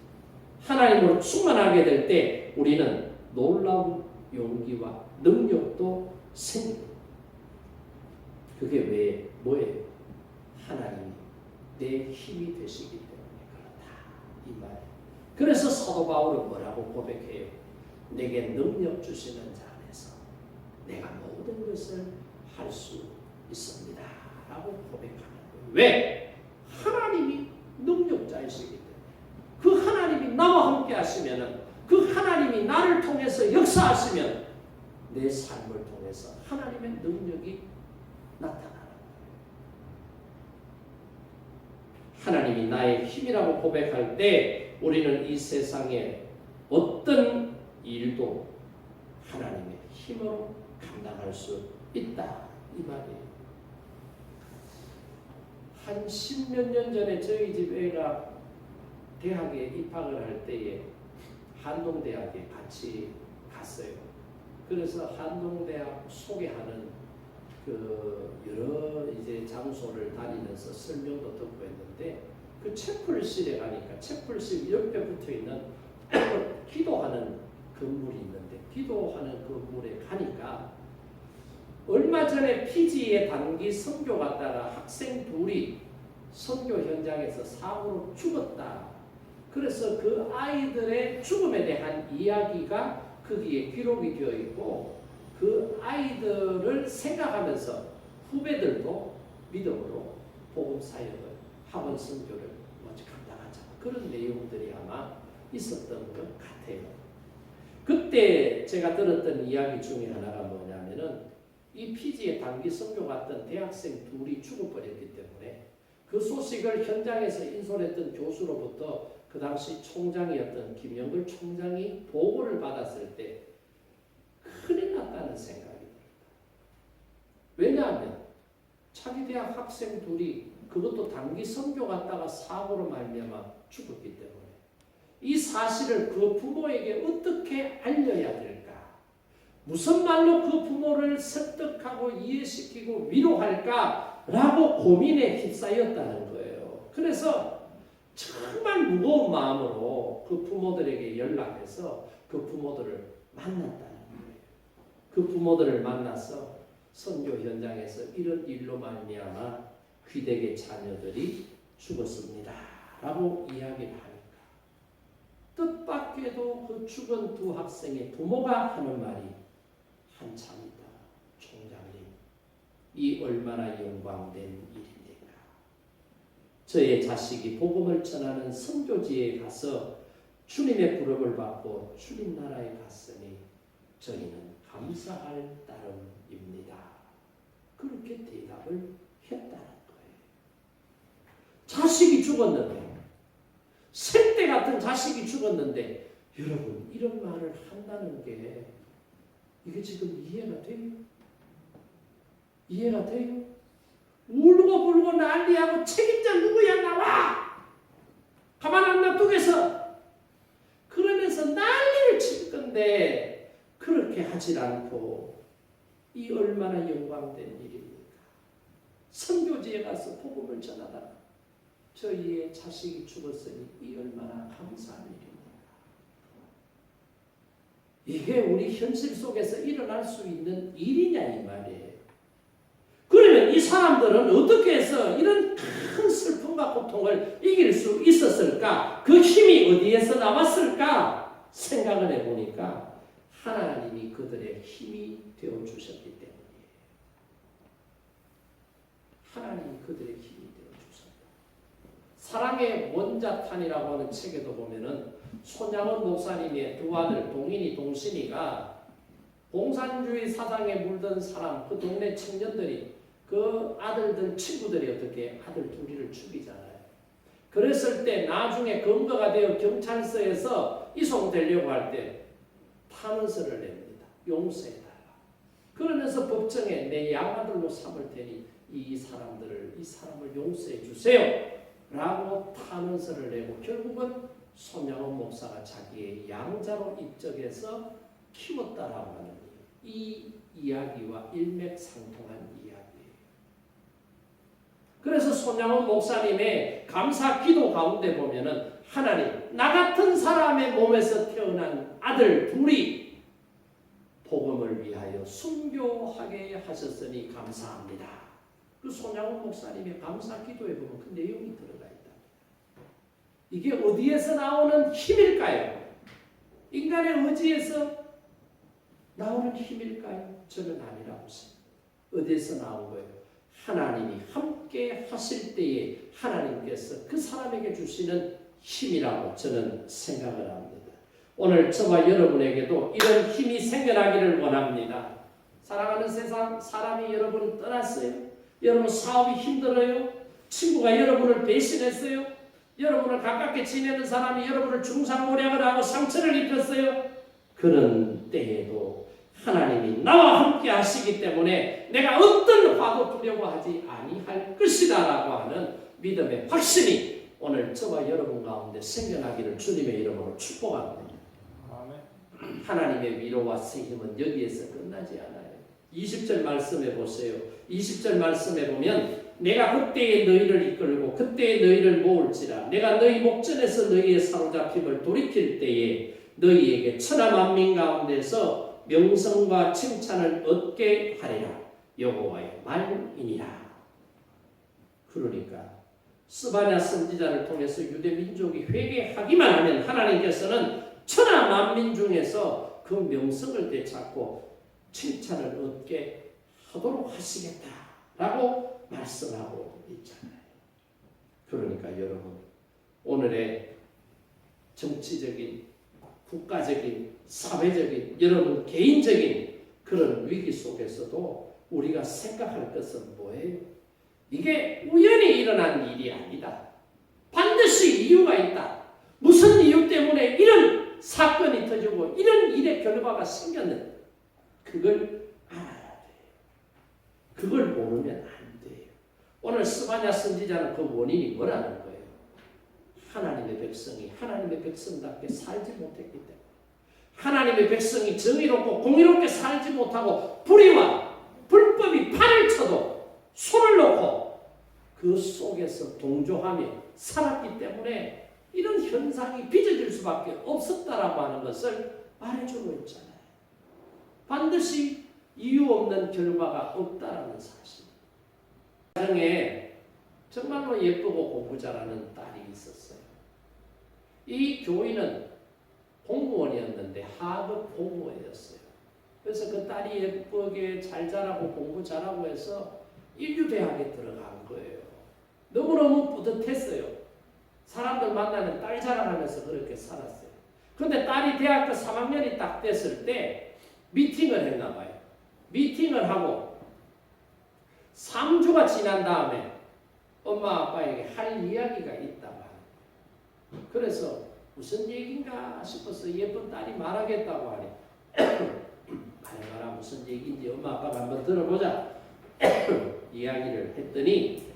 하나님으로 충만하게 될 때 우리는 놀라운 용기와 능력도 생깁니다. 그게 왜 뭐예요? 하나님이 내 힘이 되시기 때문에 그렇다 이 말이에요. 그래서 사도 바울은 뭐라고 고백해요? 내게 능력 주시는 자 안에서 내가 모든 것을 할 수 있습니다 라고 고백하는 거예요. 왜? 하나님이 능력자이시기 때문에 그 하나님이 나와 함께 하시면 그 하나님이 나를 통해서 역사하시면 내 삶을 통해서 하나님의 능력이 나타나는 거예요. 하나님이 나의 힘이라고 고백할 때 우리는 이 세상에 어떤 일도 하나님의 힘으로 감당할 수 있다 이 말이에요. 한 10몇 년 전에 저희 집 애가 대학에 입학을 할 때에 한동대학에 같이 갔어요. 그래서 한동대학 소개하는 그 여러 이제 장소를 다니면서 설명도 듣고 했는데 그 채플실에 가니까 채플실 옆에 붙어 있는 기도하는 건물이 있는데 기도하는 건물에 가니까 얼마 전에 피지에 단기 선교 갔다가 학생 둘이 선교 현장에서 사고로 죽었다. 그래서 그 아이들의 죽음에 대한 이야기가 거기에 기록이 되어 있고 그 아이들을 생각하면서 후배들도 믿음으로 복음 사역을 학원 선교를 감당하자. 그런 내용들이 아마 있었던 것 같아요. 그때 제가 들었던 이야기 중에 하나가 뭐냐면은 이 피지에 단기 선교 갔던 대학생 둘이 죽어버렸기 때문에 그 소식을 현장에서 인솔했던 교수로부터 그 당시 총장이었던 김영걸 총장이 보고를 받았을 때 큰일 났다는 생각이 들었다. 왜냐하면 차기 대학 학생 둘이 그것도 단기 선교 갔다가 사고로 말미암아 죽었기 때문에 이 사실을 그 부모에게 어떻게 알려야 될까? 무슨 말로 그 부모를 설득하고 이해시키고 위로할까라고 고민에 휩싸였다는 거예요. 그래서 정말 무거운 마음으로 그 부모들에게 연락해서 그 부모들을 만났다는 거예요. 그 부모들을 만나서 선교 현장에서 이런 일로 말미암아 귀대의 자녀들이 죽었습니다. 라고 이야기를 하니까 뜻밖에도 그 죽은 두 학생의 부모가 하는 말이 한참 있다. 총장님, 이 얼마나 영광된 일입니까? 저의 자식이 복음을 전하는 선교지에 가서 주님의 부름을 받고 주님 나라에 갔으니 저희는 감사할 따름입니다. 그렇게 대답을 했다는 거예요. 자식이 죽었는데, 생때 같은 자식이 죽었는데 여러분 이런 말을 한다는 게 이게 지금 이해가 돼요? 이해가 돼요? 울고 불고 난리하고 책임자 누구야 나와! 가만 안 놔두겠어! 그러면서 난리를 칠 건데 그렇게 하질 않고 이 얼마나 영광된 일입니까? 선교지에 가서 복음을 전하다가 저희의 자식이 죽었으니 이 얼마나 감사한 일입니까? 이게 우리 현실 속에서 일어날 수 있는 일이냐 이 말이에요. 그러면 이 사람들은 어떻게 해서 이런 큰 슬픔과 고통을 이길 수 있었을까? 그 힘이 어디에서 나왔을까? 생각을 해보니까 하나님이 그들의 힘이 되어주셨기 때문이에요. 하나님이 그들의 힘이 되어주셨다. 사랑의 원자탄이라고 하는 책에도 보면은 손양원 목사님의 두 아들 동인이 동신이가 공산주의 사상에 물든 사람, 그 동네 청년들이 그 아들들 친구들이 어떻게 아들 둘이를 죽이잖아요. 그랬을 때 나중에 근거가 되어 경찰서에서 이송되려고 할 때 탄원서를 냅니다. 용서해달라. 그러면서 법정에 내 양아들로 삼을 테니 이 사람을 용서해 주세요. 라고 탄원서를 내고 결국은 손양원 목사가 자기의 양자로 입적해서 키웠다라고 하는 이 이야기와 일맥상통한 이야기예요. 그래서 손양원 목사님의 감사 기도 가운데 보면은 하나님, 나 같은 사람의 몸에서 태어난 아들 둘이 복음을 위하여 순교하게 하셨으니 감사합니다. 그 손양원 목사님의 감사 기도에 보면 그 내용이 들어가 있다. 이게 어디에서 나오는 힘일까요? 인간의 의지에서 나오는 힘일까요? 저는 아니라고 생각합니다. 어디에서 나온 거예요? 하나님이 함께 하실 때에 하나님께서 그 사람에게 주시는 힘이라고 저는 생각을 합니다. 오늘 저와 여러분에게도 이런 힘이 생겨나기를 원합니다. 사랑하는 세상, 사람이 여러분을 떠났어요. 여러분 사업이 힘들어요. 친구가 여러분을 배신했어요. 여러분을 가깝게 지내는 사람이 여러분을 중상모략을 하고 상처를 입혔어요. 그런 때에도 하나님이 나와 함께 하시기 때문에 내가 어떤 화도 두려워하지 아니할 것이다 라고 하는 믿음의 확신이 오늘 저와 여러분 가운데 생겨나기를 주님의 이름으로 축복합니다. 아멘. 하나님의 위로와 세힘은 여기에서 끝나지 않아요. 20절 말씀해 보세요. 20절 말씀해 보면 내가 그때에 너희를 이끌고 그때에 너희를 모을지라 내가 너희 목전에서 너희의 사로잡힘을 돌이킬 때에 너희에게 천하 만민 가운데서 명성과 칭찬을 얻게 하리라. 여호와의 말이니라. 그러니까 스바냐 선지자를 통해서 유대 민족이 회개하기만 하면 하나님께서는 천하 만민 중에서 그 명성을 되찾고 칭찬을 얻게 하도록 하시겠다라고 말씀하고 있잖아요. 그러니까 여러분, 오늘의 정치적인, 국가적인, 사회적인, 여러분 개인적인 그런 위기 속에서도 우리가 생각할 것은 뭐예요? 이게 우연히 일어난 일이 아니다. 반드시 이유가 있다. 무슨 이유 때문에 이런 사건이 터지고 이런 일의 결과가 생겼는데 그걸 알아야 돼요. 그걸 모르면 안 돼요. 오늘 스바냐 선지자는 그 원인이 뭐라는 거예요? 하나님의 백성이 하나님의 백성답게 살지 못했기 때문에, 하나님의 백성이 정의롭고 공의롭게 살지 못하고 불의와 불법이 판을 쳐도 손을 놓고 그 속에서 동조하며 살았기 때문에 이런 현상이 빚어질 수밖에 없었다라고 하는 것을 말해주고 있잖아요. 반드시 이유 없는 결과가 없다라는 사실. 가정에 정말로 예쁘고 공부 잘하는 딸이 있었어요. 이 교인은 공무원이었는데 하급 공무원이었어요. 그래서 그 딸이 예쁘게 잘 자라고 공부 잘하고 해서 인류대학에 들어간 거예요. 너무너무 뿌듯했어요. 사람들 만나면 딸 자랑하면서 그렇게 살았어요. 근데 딸이 대학교 3학년이 딱 됐을 때 미팅을 했나 봐요. 미팅을 하고 3주가 지난 다음에 엄마 아빠에게 할 이야기가 있다고 하니, 그래서 무슨 얘기인가 싶어서 예쁜 딸이 말하겠다고 하니 말해봐라, 무슨 얘기인지 엄마 아빠가 한번 들어보자 이야기를 했더니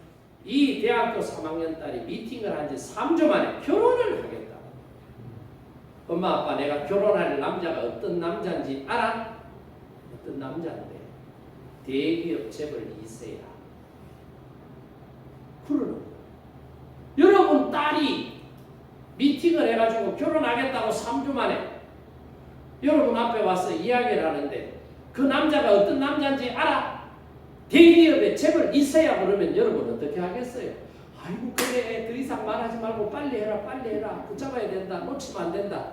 이 대학교 3학년 딸이 미팅을 한 지 3주 만에 결혼을 하겠다. 엄마 아빠, 내가 결혼할 남자가 어떤 남자인지 알아? 어떤 남자인데 대기업 재벌 2세야. 그러는 거예요. 여러분 딸이 미팅을 해가지고 결혼하겠다고 3주 만에 여러분 앞에 와서 이야기를 하는데 그 남자가 어떤 남자인지 알아? 대기업의 재벌 2세야. 그러면 여러분 어떻게 하겠어요? 아이고 그래, 더 이상 말하지 말고 빨리 해라, 빨리 해라, 붙잡아야 된다, 놓치면 안 된다.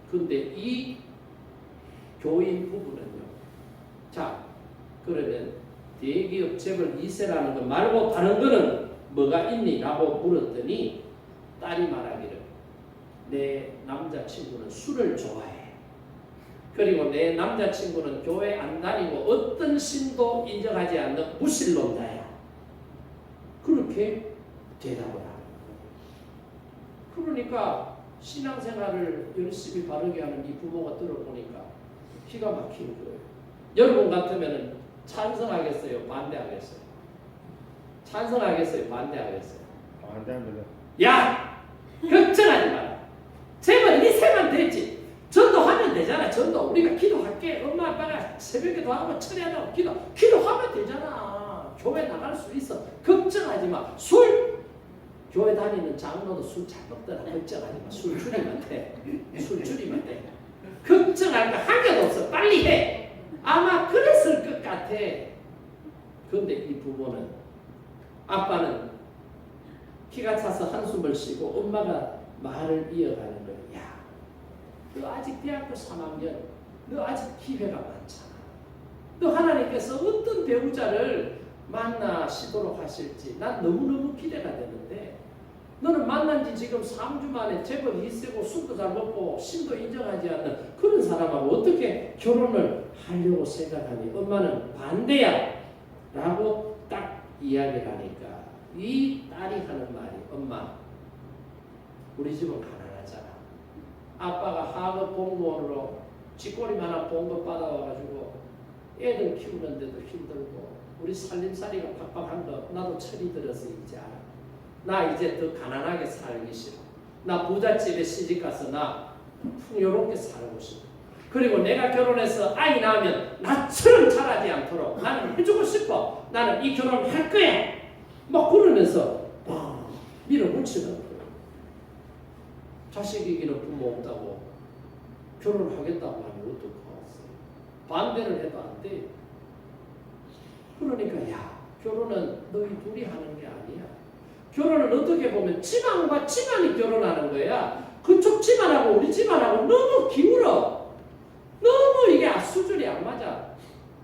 근데 이 교인 부부는요, 자 그러면 대기업 재벌 2세라는 거 말고 다른 거는 뭐가 있니? 라고 물었더니 딸이 말하기를, 내 남자친구는 술을 좋아해. 그리고 내 남자친구는 교회 안 다니고 어떤 신도 인정하지 않는 무신론자야. 그렇게 대답을 하는 거예요. 그러니까 신앙생활을 열심히 바르게 하는 이 부모가 들어보니까 기가 막힌 거예요. 여러분 같으면 찬성하겠어요? 반대하겠어요? 찬성하겠어요? 반대하겠어요? 반대합니다. 야! 걱정하지 마라. 재벌 2세만 됐지. 전도하면 되잖아. 전도 우리가 기도할게. 엄마 아빠가 새벽에도 하고 철야도 기도하면 되잖아. 교회 나갈 수 있어. 걱정하지 마. 술 교회 다니는 장로도 술 잘 먹더라. 걱정하지 마. 술 줄이면 돼. 술 줄이면 돼. 걱정할 거 한 개도 없어. 빨리 해. 아마 그랬을 것 같아. 그런데 이 부모는, 아빠는 키가 차서 한숨을 쉬고 엄마가 말을 이어가는 거예요. 야, 너 아직 대학교 3학년, 너 아직 기회가 많잖아. 너 하나님께서 어떤 배우자를 만나시도록 하실지 난 너무너무 기대가 되는데, 너는 만난 지 지금 3주 만에 재벌 2세고 술도 잘 먹고 신도 인정하지 않는 그런 사람하고 어떻게 결혼을 하려고 생각하니? 엄마는 반대야 라고 딱 이야기를 하니까 이 딸이 하는 말이, 엄마 우리 집은 가난하잖아. 아빠가 하급 공무원으로 쥐꼬리만한 봉급 받아와가지고 애들 키우는데도 힘들고 우리 살림살이가 팍팍한 거 나도 철이 들어서 이제 알아. 나 이제 더 가난하게 살기 싫어. 나 부잣집에 시집가서 나 풍요롭게 살고 싶어. 그리고 내가 결혼해서 아이 낳으면 나처럼 자라지 않도록 나는 해주고 싶어. 나는 이 결혼을 할 거야. 막 그러면서 밀어붙이는 거예요. 자식 이기는 부모 없다고 결혼을 하겠다고 하면 어떡하겠어요? 반대를 해도 안 돼. 그러니까 야, 결혼은 너희 둘이 하는 게 아니야. 결혼은 어떻게 보면 집안과 집안이 결혼하는 거야. 그쪽 집안하고 우리 집안하고 너무 기울어. 너무 이게 비결이 안 맞아.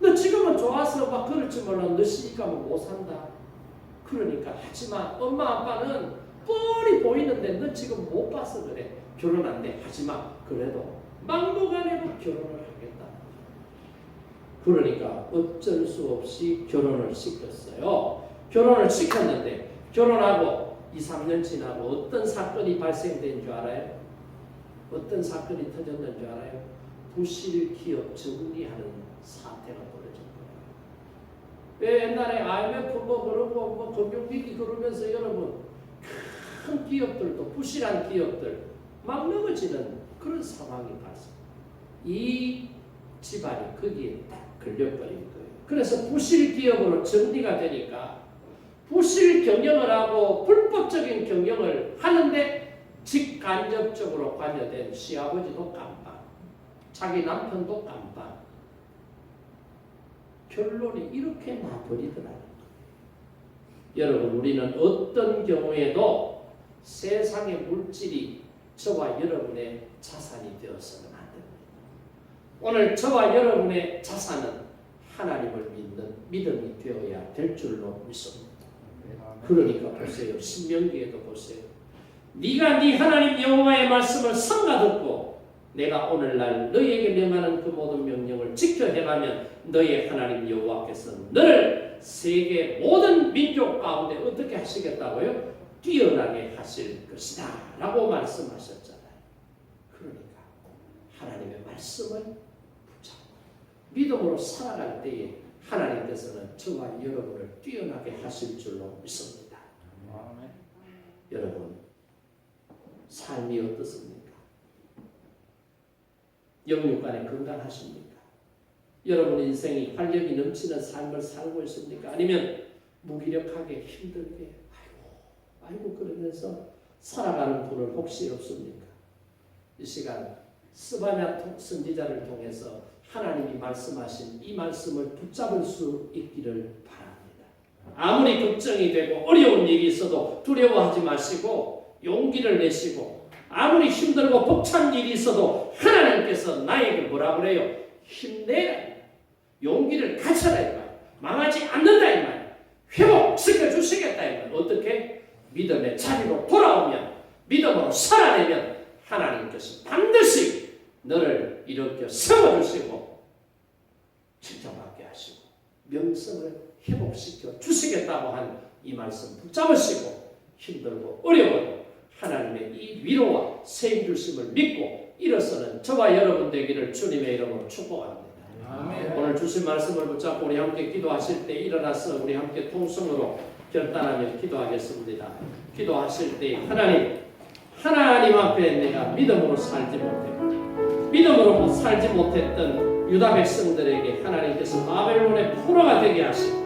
너 지금은 좋아서 막 그럴지 몰라. 너 시집가면 못 산다. 그러니까 하지마. 엄마 아빠는 뻔히 보이는데 너 지금 못 봐서 그래. 결혼 안 돼. 하지마. 그래도 막무가내로 결혼을 하겠다. 그러니까 어쩔 수 없이 결혼을 시켰어요. 결혼을 시켰는데 결혼하고 2, 3년 지나고 어떤 사건이 발생된 줄 알아요? 어떤 사건이 터졌는 줄 알아요? 부실 기업 정리하는 사태가 벌어진 거예요. 왜 옛날에 IMF 뭐 그러고 뭐 금융위기 그러면서 여러분 큰 기업들도 부실한 기업들 막 넘어지는 그런 상황이 발생. 이 집안이 거기에 딱 걸려버린 거예요. 그래서 부실 기업으로 정리가 되니까 부실 경영을 하고 불법적인 경영을 하는데 직간접적으로 관여된 시아버지도 깜빡, 자기 남편도 깜빡. 결론이 이렇게 나버리더라고요. 여러분, 우리는 어떤 경우에도 세상의 물질이 저와 여러분의 자산이 되어서는 안 됩니다. 오늘 저와 여러분의 자산은 하나님을 믿는 믿음이 되어야 될 줄로 믿습니다. 그러니까 보세요. 신명기에도 보세요. 네가 네 하나님 여호와의 말씀을 삼가 듣고 내가 오늘날 너희에게 명하는 그 모든 명령을 지켜 행하면 너희 하나님 여호와께서 너를 세계 모든 민족 가운데 어떻게 하시겠다고요? 뛰어나게 하실 것이다 라고 말씀하셨잖아요. 그러니까 하나님의 말씀을 붙잡고 믿음으로 살아갈 때에 하나님께서는 저와 여러분을 뛰어나게 하실 줄로 믿습니다. 여러분, 삶이 어떻습니까? 영육간에 건강하십니까? 여러분 인생이 활력이 넘치는 삶을 살고 있습니까? 아니면 무기력하게 힘들게 아이고 그러면서 살아가는 분은 혹시 없습니까? 이 시간 스바냐 선지자를 통해서 하나님이 말씀하신 이 말씀을 붙잡을 수 있기를 바랍니다. 아무리 걱정이 되고 어려운 일이 있어도 두려워하지 마시고 용기를 내시고 아무리 힘들고 벅찬 일이 있어도 하나님께서 나에게 뭐라 그래요? 힘내라. 용기를 가져라 이 말. 망하지 않는다 이 말. 회복시켜 주시겠다 이 말. 어떻게? 믿음의 자리로 돌아오면 믿음으로 살아내면 하나님께서 반드시 너를 일으켜 세워주시고 칭찬받게 하시고 명성을 회복시켜 주시겠다고 한 이 말씀 붙잡으시고 힘들고 어려워도 하나님의 이 위로와 세임 주심을 믿고 일어서는 저와 여러분 되기를 주님의 이름으로 축복합니다. 아멘. 오늘 주신 말씀을 붙잡고 우리 함께 기도하실 때 일어나서 우리 함께 통성으로 결단하며 기도하겠습니다. 기도하실 때 하나님 앞에 내가 믿음으로 살지 못했고 믿음으로 살지 못했던 유다 백성들에게 하나님께서 바벨론의 포로가 되게 하시고